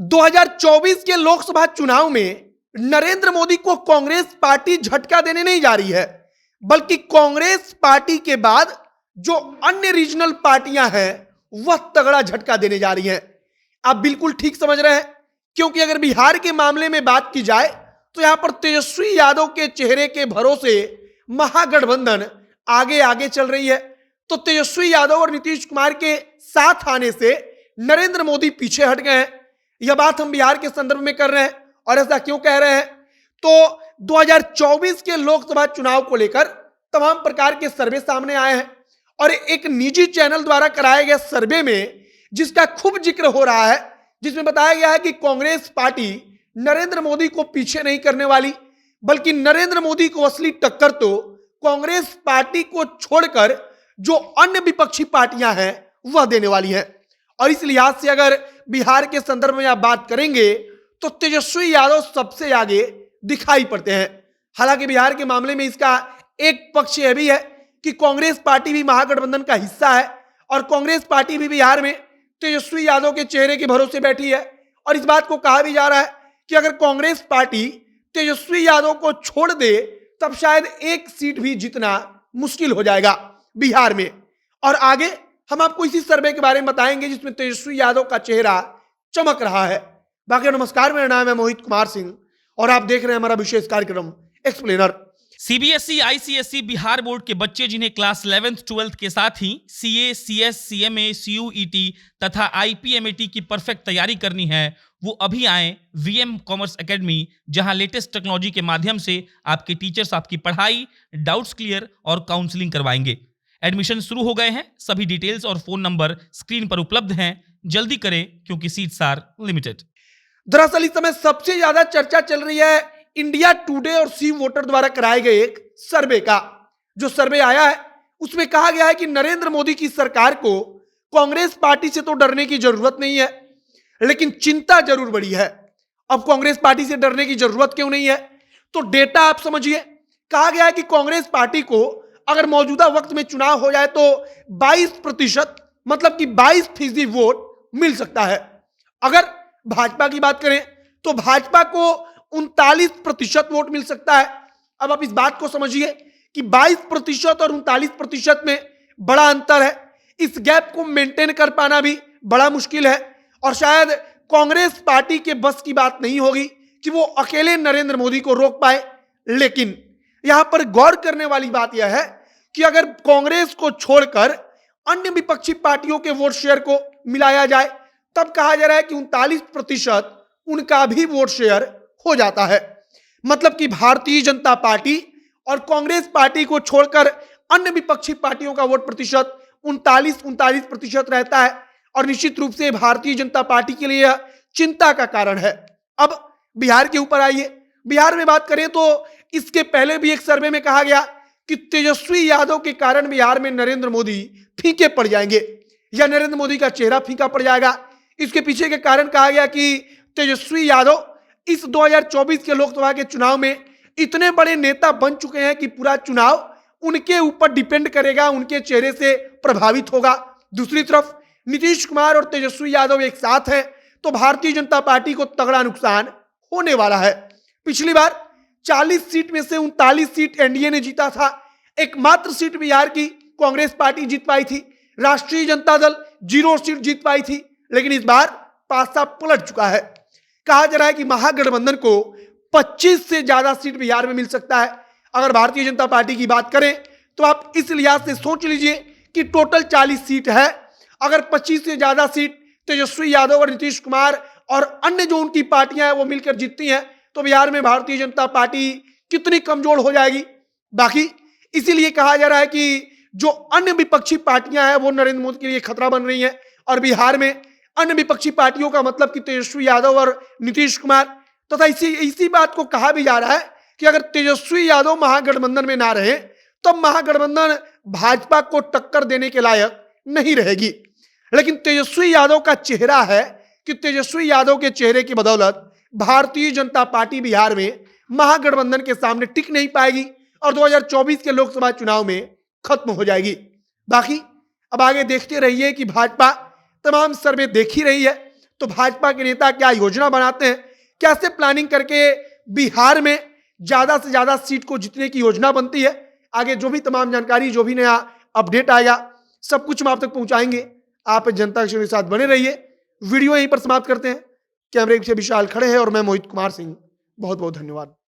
2024 के लोकसभा चुनाव में नरेंद्र मोदी को कांग्रेस पार्टी झटका देने नहीं जा रही है, बल्कि कांग्रेस पार्टी के बाद जो अन्य रीजनल पार्टियां हैं वह तगड़ा झटका देने जा रही हैं। आप बिल्कुल ठीक समझ रहे हैं, क्योंकि अगर बिहार के मामले में बात की जाए तो यहां पर तेजस्वी यादव के चेहरे के भरोसे महागठबंधन आगे आगे चल रही है। तो तेजस्वी यादव और नीतीश कुमार के साथ आने से नरेंद्र मोदी पीछे हट गए हैं। यह बात हम बिहार के संदर्भ में कर रहे हैं। और ऐसा क्यों कह रहे हैं? तो 2024 के लोकसभा चुनाव को लेकर तमाम प्रकार के सर्वे सामने आए हैं और एक निजी चैनल द्वारा कराए गए सर्वे में जिसका खूब जिक्र हो रहा है, जिसमें बताया गया है कि कांग्रेस पार्टी नरेंद्र मोदी को पीछे नहीं करने वाली, बल्कि नरेंद्र मोदी को असली टक्कर तो कांग्रेस पार्टी को छोड़कर जो अन्य विपक्षी पार्टियां हैं वह देने वाली हैं। और इस लिहाज से अगर बिहार के संदर्भ में आप बात करेंगे तो तेजस्वी यादव सबसे आगे दिखाई पड़ते हैं। हालांकि बिहार के मामले में इसका एक पक्ष यह भी है कि कांग्रेस पार्टी भी महागठबंधन का हिस्सा है और कांग्रेस पार्टी भी बिहार में तेजस्वी यादव के चेहरे के भरोसे बैठी है। और इस बात को कहा भी जा रहा है कि अगर कांग्रेस पार्टी तेजस्वी यादव को छोड़ दे तब शायद एक सीट भी जीतना मुश्किल हो जाएगा बिहार में। और आगे हम आपको इसी सर्वे के बारे में बताएंगे जिसमें तेजस्वी यादव का चेहरा चमक रहा है। बाकी नमस्कार, मेरा नाम है मोहित कुमार सिंह और आप देख रहे हैं हमारा विशेष कार्यक्रम explainer. CBSE ICSE Bihar board के बच्चे जिन्हें क्लास 11th 12th के साथ ही सीए सीएस सीएमए सीयूईटी तथा आईपीएमएटी की परफेक्ट तैयारी करनी है, वो अभी आए वीएम कॉमर्स एकेडमी, जहां लेटेस्ट टेक्नोलॉजी के माध्यम से आपके टीचर्स आपकी पढ़ाई, डाउट्स क्लियर और काउंसलिंग करवाएंगे। एडमिशन शुरू हो गए हैं। सभी डिटेल्स और फोन नंबर स्क्रीन पर उपलब्ध हैं। जल्दी करें क्योंकि सीट्स आर लिमिटेड। दरअसल इस समय सबसे ज्यादा चर्चा चल रही है इंडिया टुडे और सी वोटर द्वारा कराए गए एक सर्वे का। जो सर्वे आया है उसमें कहा गया है कि नरेंद्र मोदी की सरकार को कांग्रेस पार्टी से तो डरने की जरूरत नहीं है, लेकिन चिंता जरूर बढ़ी है। अब कांग्रेस पार्टी से डरने की जरूरत क्यों नहीं है? तो डेटा आप समझिए। कहा गया है कि कांग्रेस पार्टी को अगर मौजूदा वक्त में चुनाव हो जाए तो 22% मतलब कि 22% वोट मिल सकता है। अगर भाजपा की बात करें तो भाजपा को 39% वोट मिल सकता है। अब आप इस बात को समझिए कि 22% और 39% में बड़ा अंतर है। इस गैप को मेंटेन कर पाना भी बड़ा मुश्किल है और शायद कांग्रेस पार्टी के बस की बात नहीं होगी कि वो अकेले नरेंद्र मोदी को रोक पाए। लेकिन यहां पर गौर करने वाली बात यह है कि अगर कांग्रेस को छोड़कर अन्य विपक्षी पार्टियों के वोट शेयर को मिलाया जाए तब कहा जा रहा है कि 39% उनका भी वोट शेयर हो जाता है। मतलब कि भारतीय जनता पार्टी और कांग्रेस पार्टी को छोड़कर अन्य विपक्षी पार्टियों का वोट प्रतिशत 39% रहता है और निश्चित रूप से भारतीय जनता पार्टी के लिए चिंता का कारण है। अब बिहार के ऊपर आइए। बिहार में बात करें तो इसके पहले भी एक सर्वे में कहा गया कि तेजस्वी यादव के कारण बिहार में नरेंद्र मोदी फीके पड़ जाएंगे या नरेंद्र मोदी का चेहरा फीका पड़ जाएगा। इसके पीछे के कारण कहा गया कि तेजस्वी यादव इस 2024 के लोकसभा के चुनाव में इतने बड़े नेता बन चुके हैं कि पूरा चुनाव उनके ऊपर डिपेंड करेगा, उनके चेहरे से प्रभावित होगा। दूसरी तरफ नीतीश कुमार और तेजस्वी यादव एक साथ हैं तो भारतीय जनता पार्टी को तगड़ा नुकसान होने वाला है। पिछली बार 40 सीट में से 39 सीट एनडीए ने जीता था। एकमात्र सीट बिहार की कांग्रेस पार्टी जीत पाई थी। राष्ट्रीय जनता दल 0 सीट जीत पाई थी, लेकिन इस बार पासा पलट चुका है। कहा जा रहा है कि महागठबंधन को 25 से ज्यादा सीट बिहार में मिल सकता है। अगर भारतीय जनता पार्टी की बात करें तो आप इस लिहाज से सोच लीजिए कि टोटल 40 सीट है। अगर 25 से ज्यादा सीट तेजस्वी यादव और नीतीश कुमार और अन्य जो उनकी पार्टियां हैं वो मिलकर जीतती हैं तो बिहार में भारतीय जनता पार्टी कितनी कमजोर हो जाएगी। बाकी इसीलिए कहा जा रहा है कि जो अन्य विपक्षी पार्टियां हैं वो नरेंद्र मोदी के लिए खतरा बन रही हैं और बिहार में अन्य विपक्षी पार्टियों का मतलब कि तेजस्वी यादव और नीतीश कुमार तथा इसी बात को कहा भी जा रहा है कि अगर तेजस्वी यादव महागठबंधन में ना रहे तो महागठबंधन भाजपा को टक्कर देने के लायक नहीं रहेगी। लेकिन तेजस्वी यादव का चेहरा है कि तेजस्वी यादव के चेहरे की बदौलत भारतीय जनता पार्टी बिहार में महागठबंधन के सामने टिक नहीं पाएगी और 2024 के लोकसभा चुनाव में खत्म हो जाएगी। बाकी अब आगे देखते रहिए कि भाजपा तमाम सर्वे देख ही रही है तो भाजपा के नेता क्या योजना बनाते हैं, कैसे प्लानिंग करके बिहार में ज्यादा से ज्यादा सीट को जीतने की योजना बनती है। आगे जो भी तमाम जानकारी, जो भी नया अपडेट आएगा, सब कुछ हम आप तक पहुंचाएंगे। आप जनता के साथ बने रहिए। वीडियो यहीं पर समाप्त करते हैं। कैमरे से विशाल खड़े हैं और मैं मोहित कुमार सिंह। बहुत बहुत धन्यवाद।